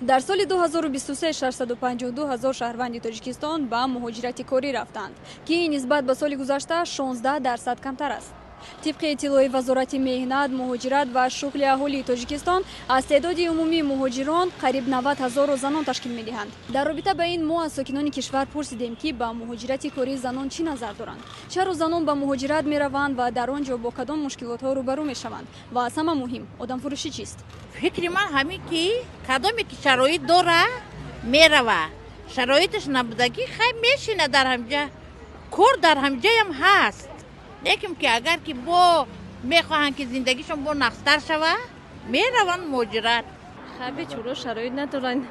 дар соли 2023 652 000 шаҳрванди Тоҷикистон ба муҳоҷирати корӣ рафтанд, ки нисбат ба соли гузашта 16% камтар аст. طبق اطلاع وزارت مهنت، مهاجرت و شغل اهالی تاجیکستان از تعداد عمومی مهاجران قریب 90,000 زنان تشکیل می‌دهند. در رابطه با این ما از ساکنان کشور پرسیدیم که با مهاجرت کاری زنان چی نظر دارند، چرا زنان به مهاجرت می‌روند و در آنجا با کدام مشکلات‌ها روبرو می‌شوند و از همه مهم آدمفروشی چیست؟ فکر من همین که کدامی که شرایط داره میروه، شرایطش نبودگی خیلی میشینه در همجا، کار در همجا هم هست. لیکن که اگر که با میخواهند که زندگیشون با نقصتر شوه میروند مهاجرت. خیلی چورا شرایط ندارن،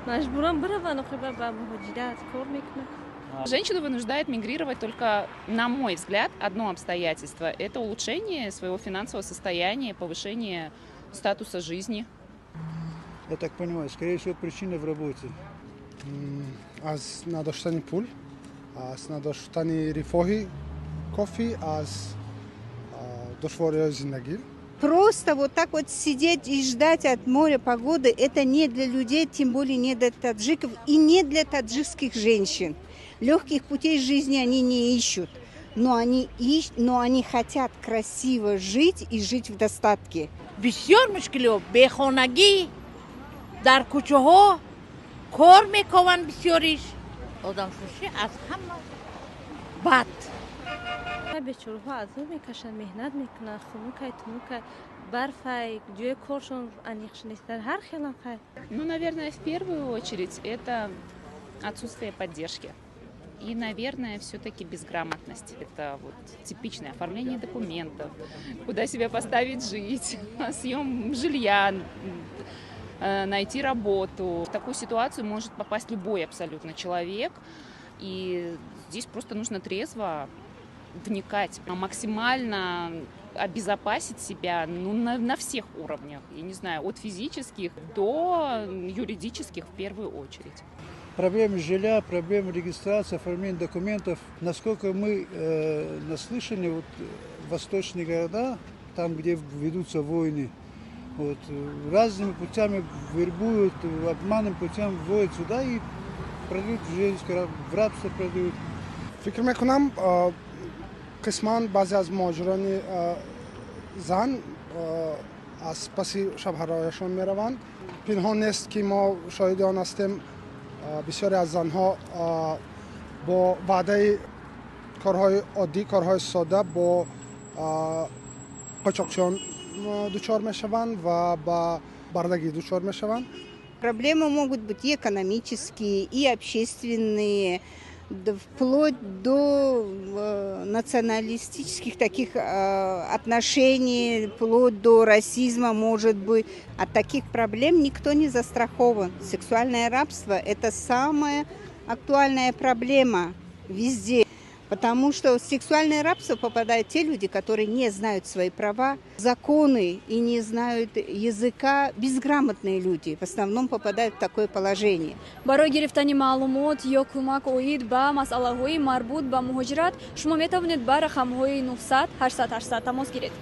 مجبورن بروند به مهاجرت کار میکنن. Женщину вынуждает мигрировать только, на мой взгляд, одно обстоятельство – это улучшение своего финансового состояния, повышение статуса жизни. Я так понимаю, скорее всего, причина в работе. Аз надоштани пул, аз надоштани рифоҳи кофи, аз душвориҳои зиндагӣ. Просто вот так вот сидеть и ждать от моря погоды, это не для людей, тем более не для таджиков и не для таджикских женщин. Легких путей жизни они не ищут, но они хотят красиво жить и жить в достатке. بسیار مشکلی بخانگی در کوچه ها کار میکنن بسیاریش آدم فروشی از همه بد. بیچاره‌ها عذاب میکشن، مهنت میکنن، خنوکای تنوکای برفای جوی کارشون انیخش نیست در هر خلاقه. Ну, наверное, в первую очередь это отсутствие поддержки. И, наверное, все-таки безграмотность. Это вот типичное оформление документов, куда себя поставить жить, съем жилья, найти работу. В такую ситуацию может попасть любой абсолютно человек. И здесь просто нужно трезво вникать, максимально обезопасить себя на всех уровнях. Я не знаю, от физических до юридических в первую очередь. Проблемы жилья, проблемы регистрации, оформления документов. Насколько мы наслышаны, вот, восточные города, там, где ведутся войны, вот, разными путями вербуют, обманным путем вводят сюда и продают жизнь, в рабство продают. фикр мекунам қисман баъзе аз муҳоҷирони зан аз паси шабҳарояшон мераванд. пинҳон нест ки мо шоҳиди он ҳастем бисёре аз занҳо бо ваъдаи корҳои оддӣ, корҳои содда бо қочоқчиён дучор мешаванд ва ба бардагӣ дучор мешаванд. Проблемы могут быть и экономические, и общественные, вплоть до националистических таких отношений, вплоть до расизма, может быть. От таких проблем никто не застрахован. Сексуальное рабство – это самая актуальная проблема везде. Потому что в сексуальное рабство попадают те люди, которые не знают свои права, законы и не знают языка. Безграмотные люди в основном попадают в такое положение. барои гирифтани маълумот ё кӯмак оид ба масъалаҳои марбут ба муҳоҷират шумо метавонед ба рақамҳои 900 800 800 тамос гиред.